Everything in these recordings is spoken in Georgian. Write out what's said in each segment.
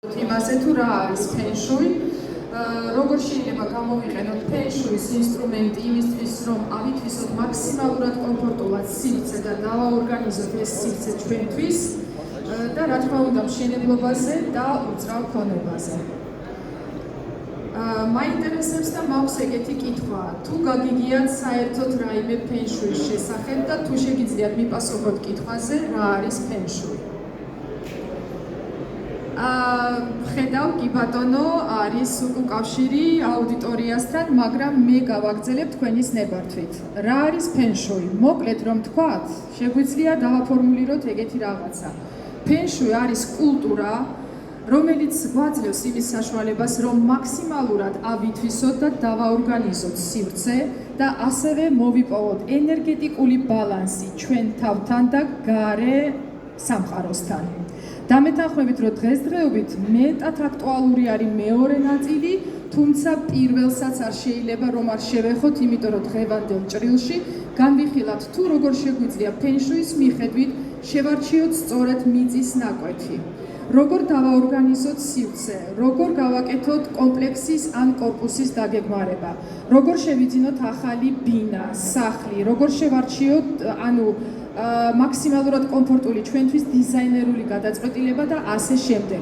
იმაზე თუ რა არის ფენშუი, როგორ შეიძლება გამოვიყენოთ ფენშუის ინსტრუმენტი იმისთვის, რომ ავითვისოთ მაქსიმალურად კომფორტულად სივრცე და დავაორგანიზოთ ეს სივრცე ჩვენთვის და რა თქმა უნდა მშენებლობაზე და უძრავ ქონებაზე. მაინტერესებს და მაქვს ეგეთი კითხვა, თუ გაგიგიათ საერთოდ რაიმე ფენშუის შესახებ და თუ შეგიძლიათ მიპასუხოთ კითხვაზე, რა არის ფენშუი. ხედავ კი ბატონო, არის უკავშირი აუდიტორიასთან, მაგრამ მე გავაგრძელებ თქვენის ნებართვით. რა არის ფენშუი? მოკლედ რომ თქვათ, შეგვიძლია დავაფორმულიროთ ეგეთი რაღაცა. ფენშუი არის კულტურა, რომელიც გვაძლევს იმის საშუალებას, რომ მაქსიმალურად ავითვისოთ და დავაორგანიზოთ სივრცე და ასევე მოვიპოვოთ ენერგეტიკული ბალანსი ჩვენ თავთან და გარე სამყაროსთან. დამეთანხმებით, რომ დღესდღეობით მეტად აქტუალური არის მეორე ნაწილი, თუმცა პირველსაც არ შეიძლება რომ არ შევეხოთ, იმიტომ რომ დღევანდელ ჭრილში განვიხილავთ თუ როგორ შეგვიძლია ფენშუის მიხედვით შევარჩიოთ სწორედ მიწის ნაკვეთი. როგორ დავაორგანიზოთ სივრცე, როგორ გავაკეთოთ კომპლექსის ან კორპუსის დაგეგმარება, როგორ შევიძინოთ ახალი ბინა, სახლი, როგორ შევარჩიოთ, მაქსიმალურად კომფორტული ჩვენთვის დიზაინერული გადაწყვეტილება და ასე შემდეგ.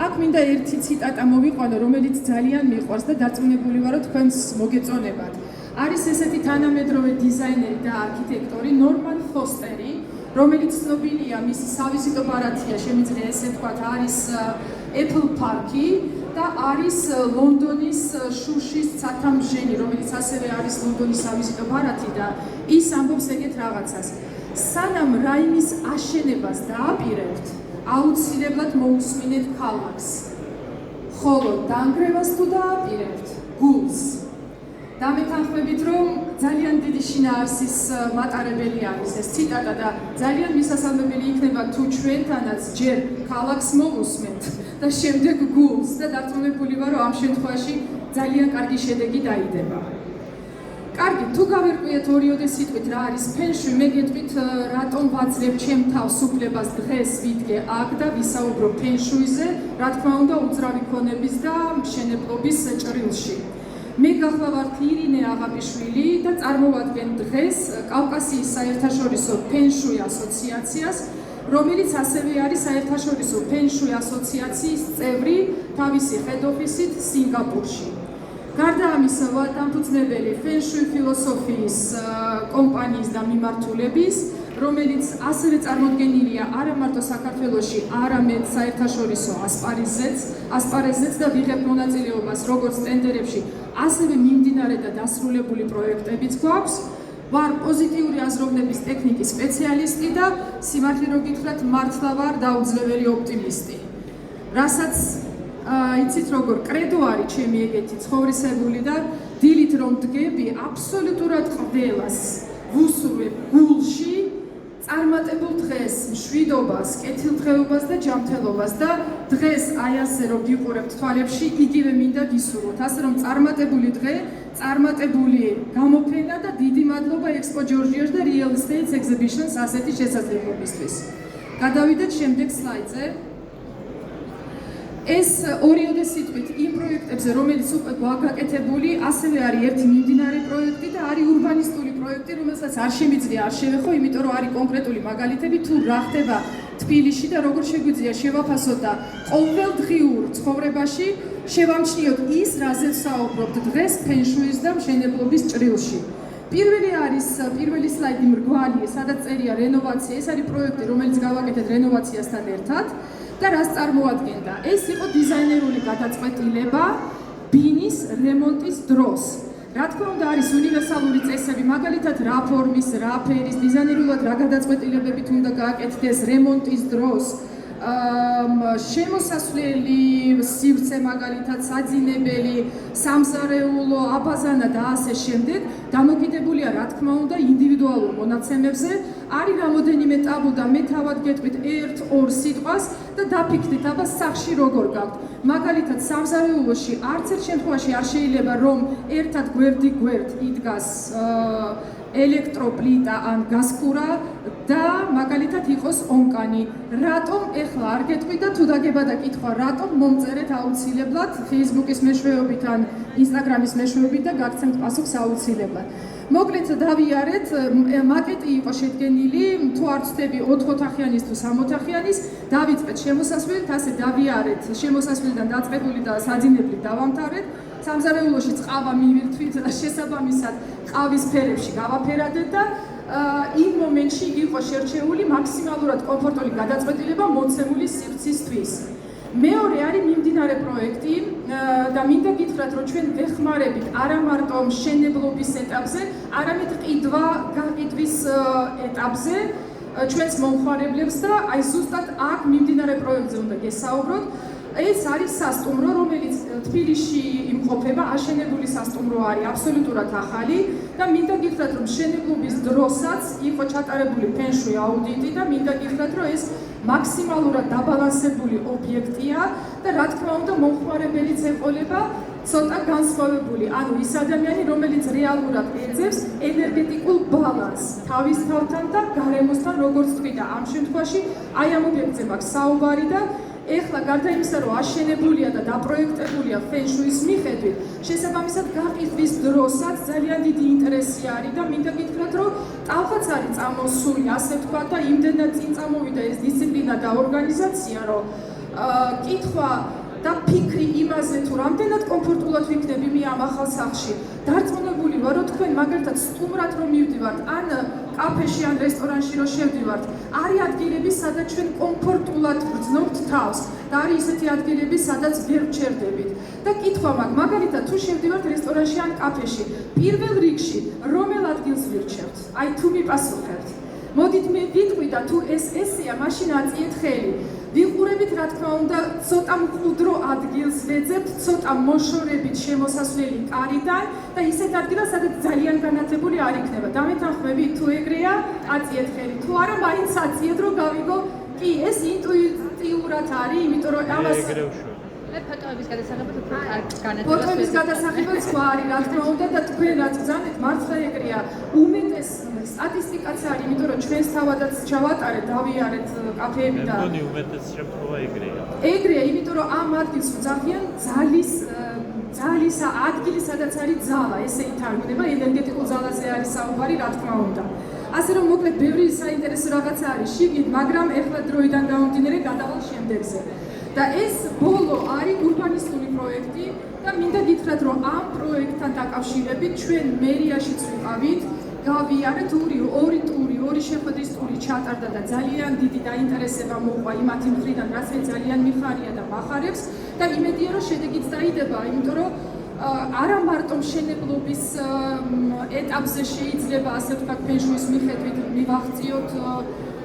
აქ მინდა ერთი ციტატა მოვიყვანო, რომელიც ძალიან მიყვარს და დარწმუნებული ვარო თქვენს მოგეწონებათ. არის ესეთი თანამედროვე დიზაინერი და არქიტექტორი ნორმან ფოსტერი, რომელიც ცნობილია მისი სავიზიტო ბარათია, შემიძლია ესე ვთქვათ, არის Apple Park-ი და არის ლონდონის შუშის ცათამბჟენი, რომელიც ასევე არის ლონდონის სავიზიტო ბარათი და ის ამბობს ეგეთ რაღაცას. სანამ რაიმის აშენებას დააპირებთ, აუცილებლად მოусმინეთ ქალაქს. ხოლო დანგრევას თუ დააპირებთ, გულს. დამეთანხმებით, რომ ძალიან დიდი შინაარსის მატარებელი არის ეს ციტატა და ძალიან მისასალმებელი იქნება თუ ჩვენთანაც ჯერ ქალაქს მოვусმენთ და შემდეგ გულს და დარწმუნებული ვარ, რომ ამ შემთხვევაში ძალიან კარგი შედეგი დაიდება. კარგი, თუ გავერკვიეთ ორიოდე სიტყვით რა არის ფენშუი, მე გეტყვით რატომ ვაძლევ ჩემ თავს უფლებას დღეს ვიდგე აქ და ვისაუბრო ფენშუიზე, რა თქმა უნდა უძრავი ქონების და მშენებლობის ჭრილში. მე გახლავართ ირინე აღაპიშვილი და წარმოვადგენ დღეს კავკასიის საერთაშორისო ფენშუი ასოციაციას, რომელიც ასევე არის საერთაშორისო ფენშუი ასოციაციის წევრი თავისი ჰედ-ოფისით სინგაპურში. გარდა ამისა, ვარ დამფუძნებელი ფენშუი ფილოსოფიის კომპანიის და მიმართულების, რომელიც ასევე წარმოდგენილია არა მარტო საქართველოში, არამედ საერთაშორისო ასპარეზზეც და ვიღებ მონაწილეობას როგორც ტენდერებში, ასევე მიმდინარე და დასრულებული პროექტებიც გვაქვს. ვარ პოზიტიური აზროვნების ტექნიკის სპეციალისტი და სიმართლე რომ გითხრათ, მართლა ვარ დაუძლეველი ოპტიმისტი. რასაც იცით როგორ კრედო არის ჩემი ეგეთი ცხოვრისებული და დილით რომ დგები, აბსოლუტურად ყველას ვუსურვებ გულში წარმატებულ დღეს, მშვიდობას, კეთილდღეობას და ჯანმრთელობას და დღეს აი ასე რომ გიყურებთ თვალებში, იგივე მინდა გისურვოთ. ასე რომ წარმატებული დღე, წარმატებული გამოფენა და დიდი მადლობა Expo Georgia's და Real Estate Exhibitions ასეთი შესაძლებლობისთვის. გადავიდეთ შემდეგ სლაიდზე. ეს ორიოდე სიტყვით იმ პროექტებზე, რომელიც უკვე გვაგაკეთებული, ასევე არის ერთი მიმდინარე პროექტი და არის ურბანისტული პროექტი, რომელსაც არ შემიძლია არ შევეხო, იმიტომ რომ არის კონკრეტული მაგალითები თუ რა ხდება თბილისში და როგორ შეგვიძლია შევაფასოთ და ყოველდღიურ ცხოვრებაში შევამჩნიოთ ის, რაზეც საუბრობთ დღეს ფენშუის და მშენებლობის ჭრილში. პირველი სლაიდი მრგვალი, სადაც წერია რენოვაცია, ეს არის პროექტი, რომელიც გავაკეთეთ რენოვაციასთან ერთად. და რას წარმოადგენდა? ეს იყო დიზაინერული გადაწყვეტილება ბინის რემონტის დროს. რა თქმა უნდა, არის უნივერსალური წესები, მაგალითად რა ფორმის, რა ფერის, დიზაინერულად რა გადაწყვეტილებებით უნდა გააკეთდეს რემონტის დროს. შემოსასვლელი სივრცე მაგალითად საძინებელი, სამზარეულო, აბაზანა და ასე შემდეგ დამოკიდებულია რა თქმა უნდა ინდივიდუალურ მონაცემებზე. არის რამოდენიმე ტაბუ და მე თავად გეტყვით 1-2 სიტყვას და დაფიქრდით აბა სახში როგორ გაქვთ. მაგალითად სამზარეულოში არც ერთ შემთხვევაში არ შეიძლება რომ ერთად გვერდით იდგას ელექტროპლიტა ან გაზქურა და მაგალითად იყოს ონკანი. რატომ ეხლა არ გეტყვი და თუ დაგება და კითხვა, რატომ მომწერეთ აუცილებლად Facebook-ის მეშვეობით ან Instagram-ის მეშვეობით და გაგცემთ პასუხს აუცილებლად. მოკლედ დავიარეთ, მაკეტი იყო შედგენილი, თუ არ ვცდები 4 ოთახიანის თუ 3 ოთახიანის, დავიწყეთ შემოსასვლელით, ასე დავიარეთ, შემოსასვლელიდან დაწყებული და საძინებლით დავამთავრეთ. სამზარეულოში წყავა მივირთვით, შესაბამისად ყავის ფერებში გავაფერადეთ და იმ მომენტში იგი იყო შერჩეული მაქსიმალურად კომფორტული გადაწყვეტილება მოცემული სივრცისთვის. მეორე არის მიმდინარე პროექტი და მინდა გითხრათ, რომ ჩვენ ვეხმარებით არა მარტო მშენებლობის ეტაპზე, არამედ გაყიდვის ეტაპზე ჩვენს მომხმარებლებს და აი ზუსტად აქ მიმდინარე პროექტზე უნდა გესაუბროთ. ეს არის სასტუმრო, რომელიც თბილისში იმყოფება, აშენებული სასტუმრო არის აბსოლუტურად ახალი და მინდა გითხრათ, რომ მშენებლობის დროსაც იყო ჩატარებული ფენშუი აუდიტი და მინდა გითხრათ, რომ ეს მაქსიმალურად დაბალანსებული ობიექტია და რა თქმა უნდა მომხმარებელიც ეყოლება ცოტა განსხვავებული, ანუ ის ადამიანი, რომელიც რეალურად ეძებს ენერგეტიკულ ბალანსს თავის თავთან და გარემოსთან, როგორც თქვი და ამ შემთხვევაში აი ამ ობიექტზე მაქვს საუბარი და ეხლა გარდა იმისა, რომ აშენებულია და დაპროექტებულია ფენშუის მიხედვით, შესაბამისად გაყიდვის დროსაც ძალიან დიდი ინტერესი არის და მინდა გითხრათ, რომ ტალღაც არის წამოსული, ასე ვთქვათ და იმდენად წინ წამოვიდა ეს დისციპლინა და ორგანიზაცია, რომ კითხვა და ფიქრი იმაზე, თუ რამდენად კომფორტულად ვიქნები მე ამ ახალ სახლში. დარწმუნებული ვარ, რომ თქვენ მაგალითად სტუმრად რომ მივდივართ, ან კაფეში ან რესტორანში რომ შევდივართ, არის ადგილები, სადაც ჩვენ კომფორტულად ვგრძნობთ თავს და არის ისეთი ადგილები, სადაც ვერ ვჩერდებით. და კითხვა მაქვს, მაგალითად თუ შევდივართ რესტორანში ან კაფეში, პირველ რიგში რომელ ადგილს ვირჩევთ? აი თუ მიპასუხებთ. მოდით მე ვიტყვი და თუ ეს ესეა, მაშინ აწიეთ ხელი. ვიყურებით, რა თქმა უნდა, ცოტა მყუდრო ადგილს ვეძებთ, ცოტა მოშორებით შემოსასვლელი კარიდან და ისეთ ადგილას, სადაც ძალიან განათებული არ იქნება. დამეთანხმებით, თუ ეგრეა, აწიეთ ხელი. თუ არა, მაინც აწიეთ, რომ გავიგო, კი, ეს ინტუიტიურად არის, იმიტომ რომ ამას ფოტოების გადასაღებად უფრო განათებას ფოტოების გადასაღებად სხვა არის, რა თქმა უნდა და თქვენ რაც გძანეთ, მართლა ეგრეა. უმეტეს სტატისტიკაც არის, იმიტომ რომ ჩვენს თავადაც ჩავატარეთ, დავიარეთ კაფეები და მეგონი უმეტეს შემთხვევა ეგრეა. ეგრეა, იმიტომ რომ ამ ადგილს ვძახიან ძალის ადგილი, სადაც არის ძალა, ესე ითარგმნება, ენერგეტიკულ ძალაზე არის საუბარი, რა თქმა უნდა. ასე რომ მოკლედ ბევრი საინტერესო რაღაცა არის შიგნით, მაგრამ ეხლა დროიდან გამომდინარე გადავალ შემდეგზე. და ეს ბოლო არის ურბანისტული პროექტი და მინდა გითხრათ, რომ ამ პროექტთან დაკავშირებით ჩვენ მერიაშიც ვიყავით, გავიარეთ ორი შეხვედრის ტური ჩატარდა და ძალიან დიდი დაინტერესება მოყვა იმათი მხრიდან, რაც ძალიან მიხარია და მახარებს და იმედია, რომ შედეგიც დაიდება, იმიტომ რომ არა მარტო მშენებლობის ეტაპზე შეიძლება ასე ვთქვათ ფენშუის მიხედვით მივაღწიოთ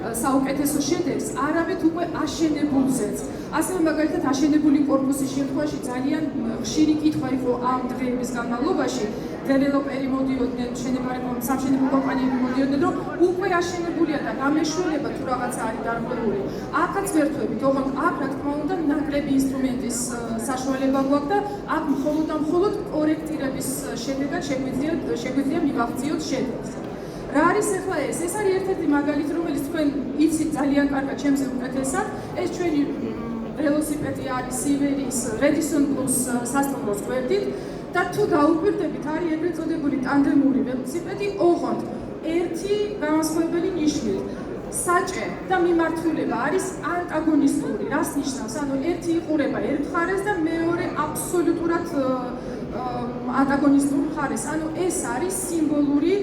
საუკეთესო შედეგს, არამედ უკვე აშენებულზეც. ასევე მაგალითად აშენებული კორპუსის შემთხვევაში ძალიან ხშირი კითხვა იყო ამ დღეების განმავლობაში. დეველოპერი მოდიოდნენ, სამშენებლო კომპანიები მოდიოდნენ, რომ უკვე აშენებულია და გამეშველება თუ რაღაცა არის დარღვეული. აქაც ვერთვებით, ოღონდ აქ რა თქმა უნდა ნაკლები ინსტრუმენტის საშუალება გვაქვს და აქ მხოლოდ კორექტირების შედეგად შეგვიძლია მივაღწიოთ შედეგს. რა არის ახლა ეს? ეს არის ერთ-ერთი მაგალითი, რომელიც თქვენ იცით ძალიან კარგად ჩემზე უკეთესად. ეს ჩვენი ველოსიპედი არის სივერის Redison Plus სასტუმროს გვერდით და თუ დაუკვირდებით, არის ეგრეთ წოდებული ტანდემური ველოსიპედი, ოღონდ ერთი განსხვავებელი ნიშნით. საჭე და მიმართულება არის ანტაგონისტური. რას ნიშნავს? ანუ ერთი იყურება ერთ მხარეს და მეორე აბსოლუტურად ანტაგონისტურ მხარეს. ანუ ეს არის სიმბოლური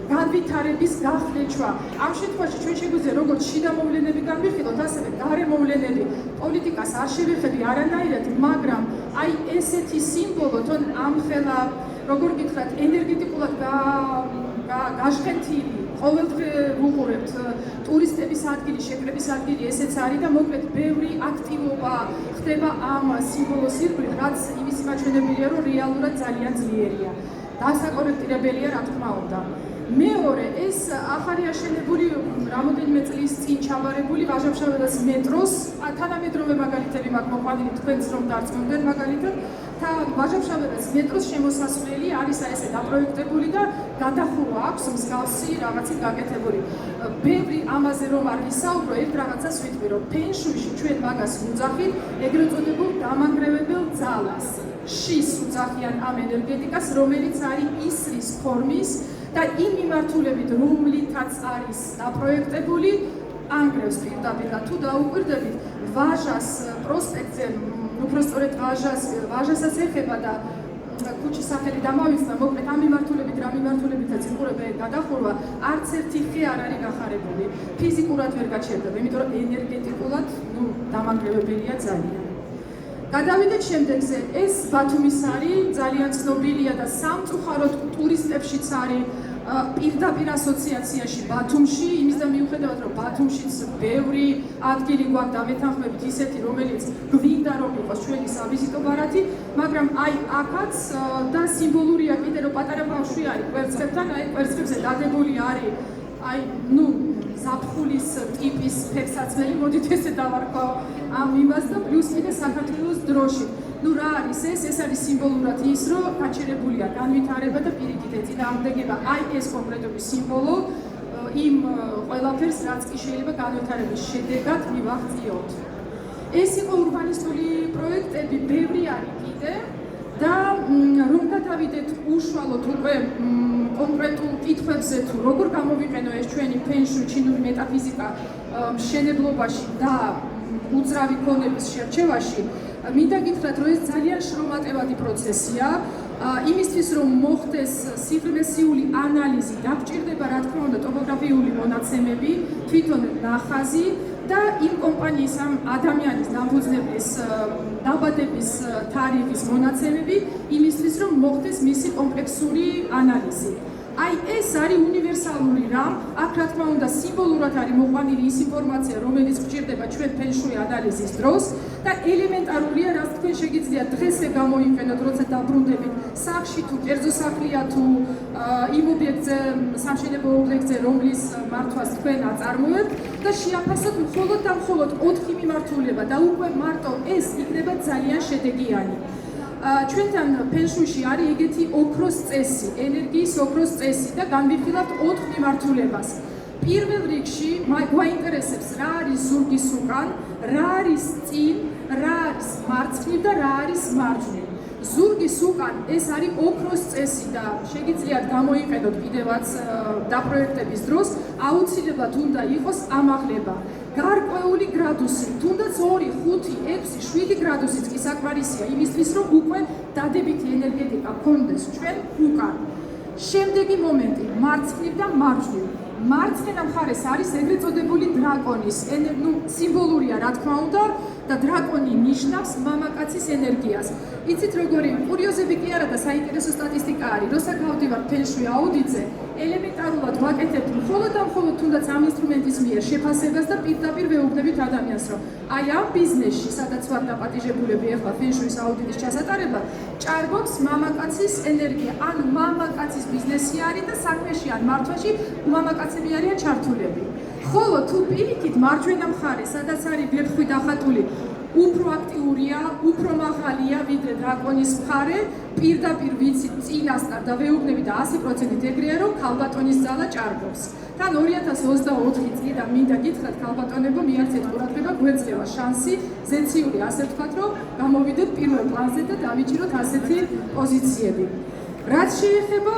განვითარების გახდეჩვა. ამ შემთხვევაში ჩვენ შეგვიძლია როგორც შიდა მოვლენები განვიხილოთ, ასევე გარე მოვლენები. პოლიტიკას არ შევეხები არანაირად, მაგრამ აი ესეთი სიმბოლო თონ ამხელა, როგორ გითხრათ, ენერგეტიკულად გაშხენთილი, ყოველდღე ვუყურებთ ტურისტების ადგილი, შეკრების ადგილი ესეც არის და მოკლედ ბევრი აქტივობა ხდება ამ სიმბოლოს ირგვლივ, რაც იმის მაჩვენებელია, რომ რეალურად ძალიან ძლიერია. დასაკორექტირებელია, რა თქმა უნდა. მეორე ეს ახალი აშენებული რამოდენიმე წლის წინ ჩაბარებული ვაჟა-ფშაველას მეტროს თანამედროვე მაგალითები მაქვს მოყვანილი თქვენს რომ დარწმუნდეთ მაგალითად და ვაჟა-ფშაველას მეტროს შემოსასვლელი არის ესე დაპროექტებული და გადახურვა აქვს მსგავსი რაღაცით გაკეთებული. ბევრი ამაზე რომ არ ვისაუბრო, ერთ რაღაცას ვიტყვი რომ ფენშუიში ჩვენ მაგას ვუძახით ეგრეთ წოდებულ დამანგრევებელ ძალას. შის ვუძახიან ამ ენერგეტიკას, რომელიც არის ისრის ფორმის და იმ მიმართულებით, რომლითაც არის დაპროექტებული, ანგრევს პირდაპირ და თუ დაუკვირდებით, ვაჟას პროსპექტზე, უпростоრეთ ვაჟასაც ეხება და ქუჩის სახელი დამავიწყდა, მოკლედ ამ მიმართულებით, რა მიმართულებითაც იყურება გადახურვა, არც ერთი ხე არ არის გახარებული. ფიზიკურად ვერ გაჩერდება, იმიტომ რომ ენერგეტიკულად, დამანგრევებელია ძალიან. გადავიდეთ შემდეგზე, ეს ბათუმის არის, ძალიან ცნობილია და სამწუხაროდ ტურისტებშიც არის პირდაპირ ასოციაციაში ბათუმში, იმის და მიუხედავად რომ ბათუმშიც ბევრი ადგილი გვაქვს და ვეთანხმებით ისეთი, რომელიც გვინდა რომ იყოს ჩვენი სავიზიტო ბარათი, მაგრამ აი აქაც და სიმბოლურია კიდე რომ პატარა ბავშვი არის კვერცხებთან, აი კვერცხებზე დადებული არის აი ზაფხულის ტიპის ფეხსაცმელი, მოდით ესე დავარქვა ამ იმას და პლუს კიდე საქართველოს დროში. რა არის ეს? ეს არის სიმბოლურად ის, რომ გაჩერებულია განვითარება და პირიქით ეწინააღმდეგება აი ეს კონკრეტული სიმბოლო იმ ყველაფერს, რაც კი შეიძლება განვითარების შედეგად მივაღწიოთ. ეს იყო ურბანისტული პროექტები, ბევრი არის კიდე და რომ გადავიდეთ უშუალოდ უკვე კონკრეტულ კითხვებზე თუ როგორ გამოვიყენო ეს ჩვენი ფენშუი ჩინური მეტაფიზიკა მშენებლობაში და უძრავი ქონების შერჩევაში, მინდა გითხრათ, რომ ეს ძალიან შრომატევადი პროცესია. იმისთვის, რომ მოხდეს სიღრმესიული ანალიზი, დაგჭირდება, რა თქმა უნდა, ტოპოგრაფიული მონაცემები, თვითონ ნახაზი და იმ კომპანიის ამ ადამიანის დამფუძნებლის დაბადების თარიღის მონაცემები, იმისთვის, რომ მოხდეს მისი კომპლექსური ანალიზი. აი ეს არის უნივერსალური რამ, აქ რა თქმა უნდა სიმბოლურად არის მოყვანილი ის ინფორმაცია, რომელიც გვჭირდება ჩვენ ფენშუი ანალიზის დროს და ელემენტარულია, რაც თქვენ შეგიძლიათ დღესე გამოიყენოთ, როცა დაბრუნდებით სახლში თუ კერძო სახლია თუ იმ ობიექტზე, სამშენებლო ობიექტზე, რომლის მართვას თქვენ აწარმოებთ და შეაფასოთ მხოლოდ და მხოლოდ 4 მიმართულება და უკვე მარტო ეს იქნება ძალიან შედეგიანი. ჩვენთან ფენშუიში არის ეგეთი ოქროს წესი, ენერგიის ოქროს წესი და განვიხილავთ 4 მიმართულებას. პირველ რიგში გვაინტერესებს რა არის ზურგის უკან, რა არის წინ, რა არის მარცხნივ და რა არის მარჯვნივ. ზურგის უკან ეს არის ოქროს წესი და შეგიძლიათ გამოიყენოთ კიდევაც დაპროექტების დროს, აუცილებლად უნდა იყოს ამაღლება. გარკვეული გრადუსი, თუნდაც 2, 5, 6, 7 გრადუსიც კი საკმარისია იმისთვის, რომ უკვე დადებითი ენერგეტიკა გქონდეს ჩვენ უკან. შემდეგი მომენტი, მარცხნივ და მარჯვნივ. მარცხენა მხარეს არის ეგრეთ წოდებული დრაკონის, სიმბოლურია რა თქმა უნდა და დრაკონი ნიშნავს მამაკაცის ენერგიას. იცით როგორი კურიოზები კი არა და საინტერესო სტატისტიკა არის, როცა გავდივარ ფენშუი აუდიტზე, ელემენტარულად ვაკეთებთ მხოლოდ და მხოლოდ თუნდაც ამ ინსტრუმენტის მიერ შეფასებას და პირდაპირ ვეუბნებით ადამიანს, რომ აი ამ ბიზნესში, სადაც ვარ დაპატიჟებულები ახლა ფენშუის აუდიტის ჩასატარებლად, ჭარბობს მამაკაცის ენერგია, ანუ მამაკაცის ბიზნესი არის და საქმეში ან მართვაში მამაკაცები არიან ჩართულები. ხოლო თუ პირიქით მარჯვენა მხარე, სადაც არის ვერხვი დახატული, უფრო აქტიურია, უფრო მაღალია ვიდრე დრაკონის მხარე, პირდაპირ ვიცით წინასწარ და ვეუბნები და 100%-ით ეგრეა, რომ ქალბატონის ძალა ჭარბობს. თან 2024 წლიდან მინდა გითხრათ ქალბატონებო, მიართეთ ყურადღება, გვეძლევა შანსი, ზეციური ასე ვთქვათ, რომ გამოვიდეთ პირველ პლანზე და დავიჭიროთ ასეთი პოზიციები. რაც შეეხება,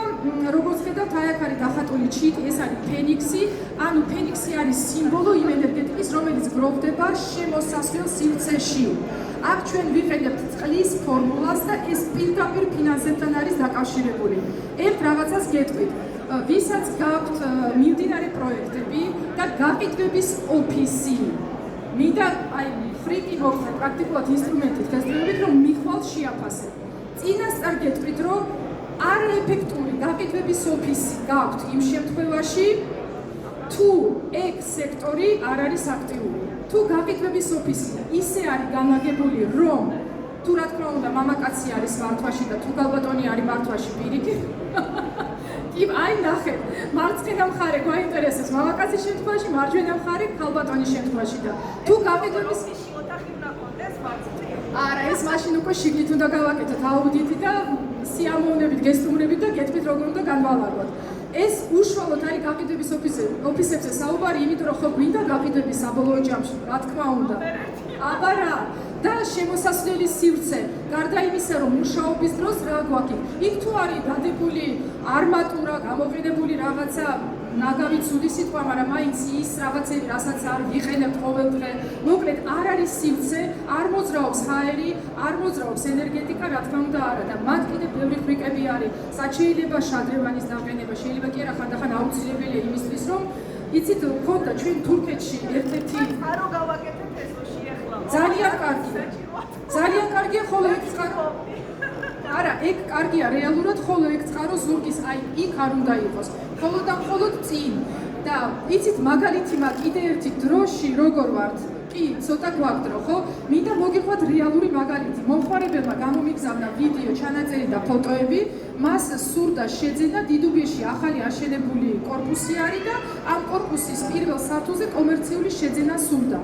როგორც ხედავთ, აი აქ არის დახატული ჩიტი, ეს არის ფენიქსი, ანუ ფენიქსი არის სიმბოლო იმ ენერგეტიკის, რომელიც გროვდება შემოსასვლელ სივრცეში. აქ ჩვენ ვიყენებთ წყლის ფორმულას და ეს პირდაპირ ფინანსებთან არის დაკავშირებული. ერთ რაღაცას გეტყვით, ვისაც გაქვთ მიმდინარე პროექტები და გაყიდვების ოფისი. მინდა აი ფრიკი მოგხდეთ პრაქტიკულად ინსტრუმენტით გასწრებით, რომ მიხვალ შეაფასებ. წინასწარ გეტყვით, რომ არაეფექტური გაყიდვების ოფისი გაქვთ იმ შემთხვევაში, თუ ეგ სექტორი არ არის აქტიური. თუ გაყიდვების ოფისი ისე არის განლაგებული, რომ თუ რა თქმა უნდა მამაკაცი არის მართვაში და თუ ქალბატონი არის მართვაში პირიქით, კი, აი ნახეთ, მარცხენა მხარე გვაინტერესებს მამაკაცის შემთხვევაში, მარჯვენა მხარე ქალბატონის შემთხვევაში და თუ გავიგების ოთახი უნდა კონდეს მარცხნივ. არა, ეს მაშინ უკვე შიგნით უნდა გავაკეთოთ აუდიტი და სიამოვნებით გესტუმრებით და გეტყვით როგორ უნდა განვალაგოთ. ეს უშუალოდ არის გაყიდვების ოფისებზე საუბარი, იმიტომ რომ ხო გვინდა გაყიდვების საბოლოო ჯამში, რა თქმა უნდა. აბა რა და შემოსასვლელი სივრცე, გარდა იმისა, რომ მუშაობის დროს რა გვაქვს, იქ თუ არის დადებული არმატურა, გამოყენებული რაღაცა ნაგავი ცუდი სიტყვა, მაგრამ მაინც ის რაღაცები, რასაც არ ვიყენებთ ყოველდღე, მოკლედ არ არის სივრცე, არ მოძრაობს ჰაერი, არ მოძრაობს ენერგეტიკა, რა თქმა უნდა არა და მათ კიდევ ბევრი ხრიკები არის. სად შეიძლება შადრევანის დაყენება, შეიძლება კი არა ხანდახან აუცილებელია იმისთვის, რომ იცით, ხონდა ჩვენ თურქეთში ერთ-ერთი არო გავაკეთეთ ეს რო შეეხლა. ძალიან კარგია. ძალიან კარგია, ხოლო ეგ წყარო არა, ეგ კარგია რეალურად, ხოლო ეგ წყარო ზურგის აი იქ არ უნდა იყოს. მხოლოდ და მხოლოდ წინ. და იცით, მაგალითი მაგ კიდე ერთი დროში როგორ ვართ? კი, ცოტა გვაქვს დრო, ხო? მინდა მოგიყვათ რეალური მაგალითი. მომხმარებელმა გამომიგზავნა ვიდეო, ჩანაწერი და ფოტოები, მას სურდა შეძენა დიდუბეში ახალი აშენებული კორპუსი არის და ამ კორპუსის პირველ სართულზე კომერციული შეძენა სურდა.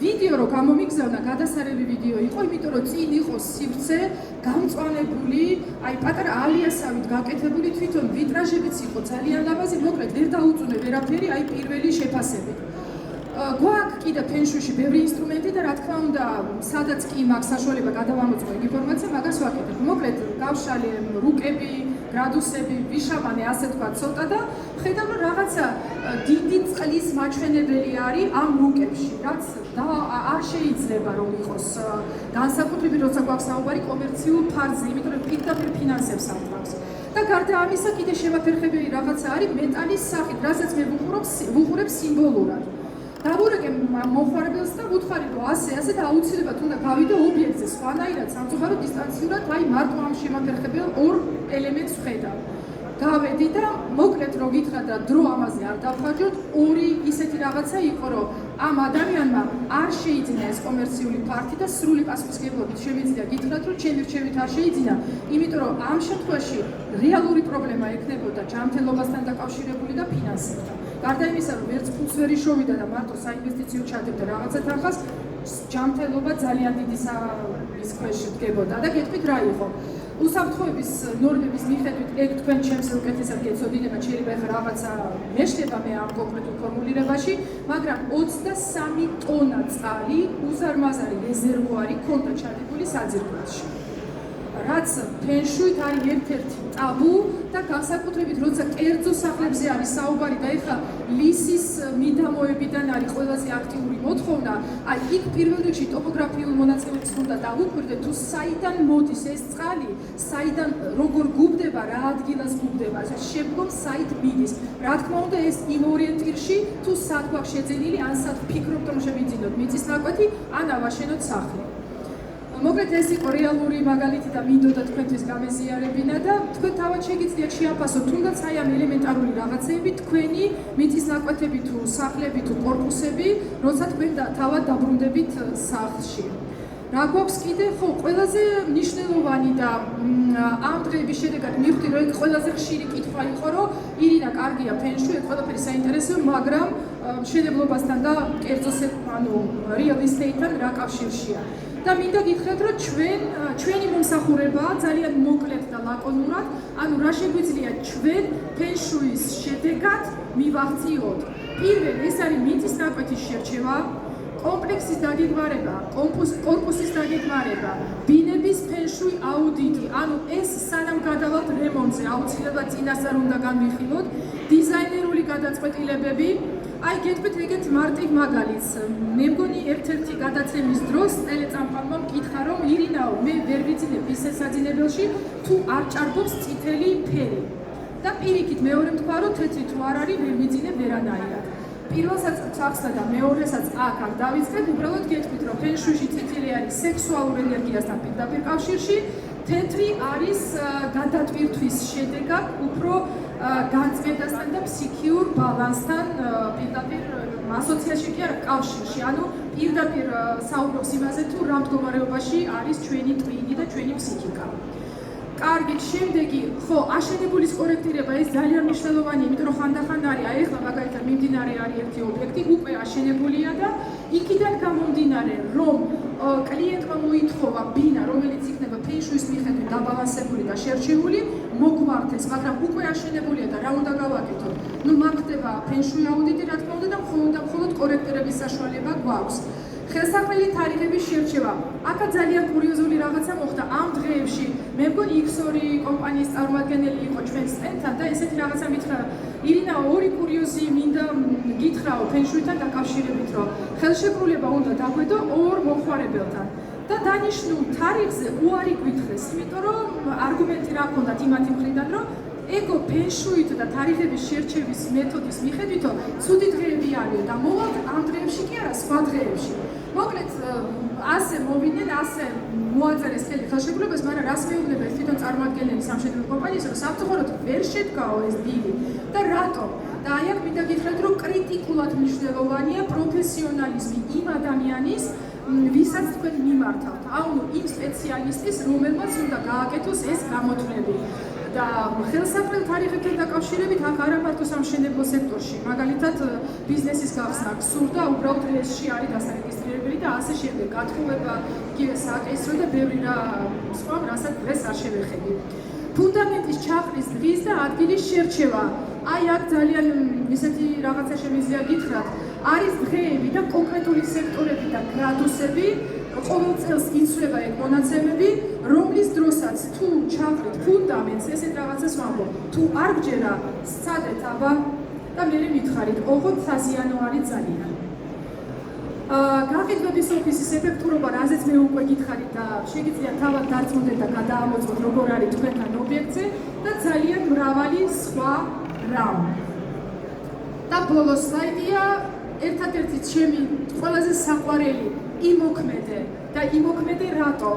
ვიდეო რო გამომიგზავნა, გადასარევი ვიდეო იყო, იმიტომ რომ წინ იყო სივრცე, გამწვანებული, აი პატარა ალიასავით გაკეთებული თვითონ ვიტრაჟებიც იყო ძალიან ლამაზი, მოკლედ ვერ დაუწუნე ვერაფერი, აი პირველი შეფასებით. გვაქვს კიდე ფენშუში ბევრი ინსტრუმენტი და რა თქმა უნდა, სადაც კი მაქვს საშუალება გადავამოწმო ეგ ინფორმაცია, მაგას ვაკეთებ. მოკლედ გავშალე რუკები, გრადუსები, ვიშავანე, ასე თქვა ცოტა და ხედავ რომ რაღაცა დიდი წყლის მაჩვენებელი არის ამ რუკებში, რაც და არ შეიძლება რომ იყოს განსაკუთრებით როცა გვაქვს საუბარი კომერციულ ფარზე, იმიტომ რომ პირდაპირ ფინანსებს ამტყავს. და გარდა ამისა კიდე შემაფერხებელი რაღაცა არის მეტალის სახით, რასაც მე ვუყურებ სიმბოლურად. დავურეკე მომხმარებელს და ვუთხარი რომ ასე და აუცილებლად უნდა გავიდე ობიექტზე, სხვანაირად სამწუხაროდ დისტანციურად, აი მარტო ამ შემაფერხებელ ორ ელემენტს ვხედავ. გავედი და მოკლედ რო გითხრათ და დრო ამაზე არ დავხარჯოთ, ორი ისეთი რაღაცა იყო, რომ ამ ადამიანმა არ შეიძინა ეს კომერციული ფართი და სრული პასუხისმგებლობით შემიძლია გითხრათ, რომ ჩემი რჩევით არ შეიძინა, იმიტომ რომ ამ შემთხვევაში რეალური პრობლემა ექნებოდა ჯანმრთელობასთან დაკავშირებული და ფინანსებთან. გარდა იმისა, რომ ვერც ფულს ვერ იშოვიდა და მარტო საინვესტიციო ჩადებდა რაღაცა თანხას, ჯანმრთელობა ძალიან დიდი ის ქვეშ დგებოდა და გეტყვით რა იყო. უსაფრთხოების ნორმების მიხედვით ეგ თქვენ ჩემს უკეთესად გეცოდინებათ, შეიძლება ახლა რაღაცა მეშლება მე ამ კონკრეტულ ფორმულირებაში, მაგრამ 23 ტონა წყალი უზარმაზარი რეზერვუარი ქონდა ჩადებული საძირკველში. რაც ფენშუით არის ერთ-ერთი ტაბუ და განსაკუთრებით როცა კერძო სახლებზე არის საუბარი და ეხლა ლისის მიდამოებიდან არის ყველაზე აქტიური მოთხოვნა, აი იქ პირველ რიგში ტოპოგრაფიულ მონაცემებს უნდა დავუკვირდეთ, თუ საიდან მოდის ეს წყალი, საიდან როგორ გუბდება, რა ადგილას გუბდება, შემდგომ საით მიდის. რა თქმა უნდა ეს იმ ორიენტირში თუ სად გვაქვს შეძენილი, ან სად ვფიქრობთ რომ შევიძინოთ მიწის ნაკვეთი, ან ავაშენოთ სახლი. მოკლედ ეს იყო რეალური მაგალითი და მინდოდა თქვენთვის გამეზიარებინა და თქვენ თავად შეგიძლიათ შეაფასოთ თუნდაც აი ამ ელემენტარული რაღაცეები თქვენი მიწის ნაკვეთები თუ სახლები თუ კორპუსები, როცა თქვენ თავად დაბრუნდებით სახლში. რა გვაქვს კიდე? ხო, ყველაზე მნიშვნელოვანი და ამ დღეების შედეგად მივხვდი, რომ ეს ყველაზე ხშირი კითხვა იყო, რომ ირინა, კარგია ფენშუი, ეს ყველაფერი საინტერესოა, მაგრამ მშენებლობასთან და კერძო ანუ real estate-თან რა კავშირშია. და მინდა გითხრათ, რომ ჩვენი მომსახურება ძალიან მოკლედ და ლაკონურად, ანუ რა შეგვიძლია ჩვენ ფენშუის შედეგად მივახციოთ. პირველი ეს არის მიწის ნაკვეთის შერჩევა, კომპლექსის დაგეგმარება, კორპუსის დაგეგმარება, ბინების ფენშუი აუდიტი, ანუ ეს სანამ გადავალთ რემონტზე, აუცილებლად წინასწარ უნდა განვიხილოთ, დიზაინერული გადაწყვეტილებები. აი გეტყვით ეგეთ მარტივ მაგალითს. მე მგონი ერთ-ერთი გადაცემის დროს ტელეწამყვანმა მკითხა, რომ ირინაო, მე ვერ ვიცინებ ისეთ საძინებელში, თუ არ ჭარბობს წითელი ფერი. და პირიქით მეორე თქვა, რომ თეთრი თუ არ არის, ვერ ვიცინებ ვერანაირად. პირველსაც სახსნა და მეორესაც აქ არ დავიწყებ, უბრალოდ გეტყვით, რომ ფენშუიში წითელი არის სექსუალურ ენერგიასთან პირდაპირ კავშირში, თეთრი არის გადატვირთვის შედეგად უფრო განწმენდასთან და ფსიქიურ ბალანსთან პირდაპირ ასოციაციაში კი არა კავშირში, ანუ პირდაპირ საუბრობს იმაზე, თუ რა მდგომარეობაში არის ჩვენი ტვინი და ჩვენი ფსიქიკა. კარგი, შემდეგი, ხო, აშენებულის კორექტირება ეს ძალიან მნიშვნელოვანია, იმიტომ რომ ხანდახან არის, აი ახლა მაგალითად მიმდინარე არის ერთი ობიექტი, უკვე აშენებულია და იქიდან გამომდინარე, რომ კლიენტმა მოითხოვა ბინა, რომელიც იქნება ფენშუის მიხედვით დაბალანსებული და შერჩეული, მოგვართეს, მაგრამ უკვე აშენებულია და რა უნდა გავაკეთოთ? ნუ მაგ ხდება ფენშუი აუდიტი, რა თქმა უნდა და მხოლოდ კორექტირების საშუალება გვაქვს. ხელსაყრელი თარიღების შერჩევა. აქაც ძალიან კურიოზული რაღაცა მოხდა ამ დღეებში. მე მგონი X2 კომპანიის წარმომადგენელი იყო ჩვენს სტენდთან და ესეთი რაღაცა მითხრა. ირინა, ორი კურიოზი მინდა გითხრაო ფენშუითან დაკავშირებით, რომ ხელშეკრულება უნდა დაგვედო ორ მოხმარებელთან. და დანიშნულ თარიღზე უარი გვითხრეს, იმიტომ რომ არგუმენტი რა ჰქონდათ იმათი მხრიდან, რომ ეკო ფენშუით და თარიღების შერჩევის მეთოდის მიხედვითო ცუდი დღეები არისო და მოვალთ ამ დღეებში კი არა სხვა დღეებში. მოკლედ ასე მოვიდნენ, ასე მოაწერეს ხელი ხელშეკრულებას, მაგრამ რას მეუბნება თვითონ წარმომადგენელი სამშენებლო კომპანიის, რომ სამწუხაროდ ვერ შედგაო ეს დილი და რატომ? და აი აქ მინდა გითხრათ, რომ კრიტიკულად მნიშვნელოვანია პროფესიონალიზმი იმ ადამიანის, ვისაც თქვენ მიმართავთ, ანუ იმ სპეციალისტის, რომელმაც უნდა გააკეთოს ეს გამოთვლები. და ხელსაყრელ თარიღებთან დაკავშირებით აქ არა მარტო სამშენებლო სექტორში, მაგალითად ბიზნესის გახსნა გსურდა, უბრალოდ რესში არის დასარეგისტრირებელი და ასე შემდეგ, გათხოვება, იგივე სააკისრო და ბევრი რა სხვა, რასაც დღეს არ შევეხები. ფუნდამენტის ჩაყრის დღის და ადგილის შერჩევა. აი აქ ძალიან ისეთი რაღაცა შემიძლია გითხრათ, არის დღეები და კონკრეტული სექტორები და გრადუსები, ყოველ წელს იცვლება ეგ მონაცემები, რომლის დროსაც თუ ჩაყრით ფუნდამენტს, ესეთ რაღაცას ვამბობ, თუ არ გჯერა, სცადეთ აბა და მე მითხარით, ოღონდ საზიანო არის ძალიან. გაყიდვების ოფისის ეფექტურობა, რაზეც მე უკვე გითხარით და შეგიძლიათ თავად დარწმუნდეთ და გადაამოწმოთ, როგორ არის თქვენთან ობიექტზე და ძალიან მრავალი სხვა რამ. და ბოლო სლაიდია, ერთადერთი ჩემი ყველაზე საყვარელი იმოქმედე და იმოქმედე რატო?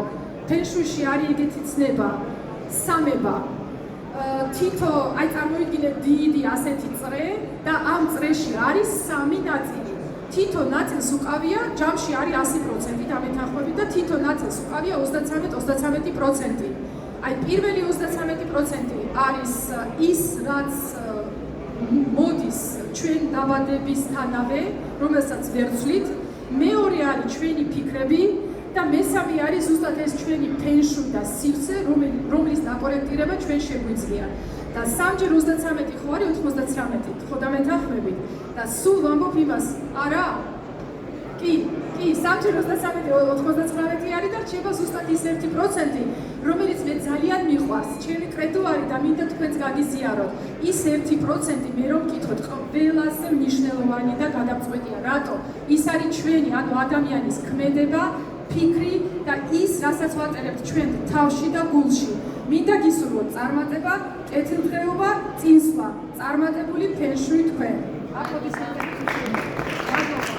ფენშუიში არის ეგეთი ცნება, სამება. თითო, აი წარმოვიდგინეთ დიდი ასეთი წრე და ამ წრეში არის სამი ნაწილი. თითო ნაწილს უკავია, ჯამში არის 100% დამეთანხმებით და თითო ნაწილს უკავია 33%. აი პირველი 33% არის ის, რაც მოდის ჩვენ დაბადებისთანავე, რომელსაც ვერ ვცვლით, მეორე არის ჩვენი ფიქრები და მესამე არის ზუსტად ეს ჩვენი ფენშუი და სივრცე, რომლის დაკორექტირება ჩვენ შეგვიძლია. და 3 × 33 ხო არის 99, ხო დამეთანხმებით და სულ ვამბობ იმას, არა? კი, 3 × 33 99 არის და რჩება ზუსტად ის 1%, რომელიც მე ძალიან მიყვარს. ჩემი კრედო არის და მინდა თქვენც გაგიზიაროთ. ის 1% მე რომ მკითხოთ, ყველაზე მნიშვნელოვანი და გადამწყვეტია. რატო? ის არის ჩვენი, ანუ ადამიანის ქმედება, ფიქრი და ის, რასაც ვაწერებთ ჩვენ თავში და გულში. მინდა გისურვოთ წარმატება, კეთილდღეობა, წინსვლა, წარმატებული ფენშუი თქვენ. აკოდისმენდები.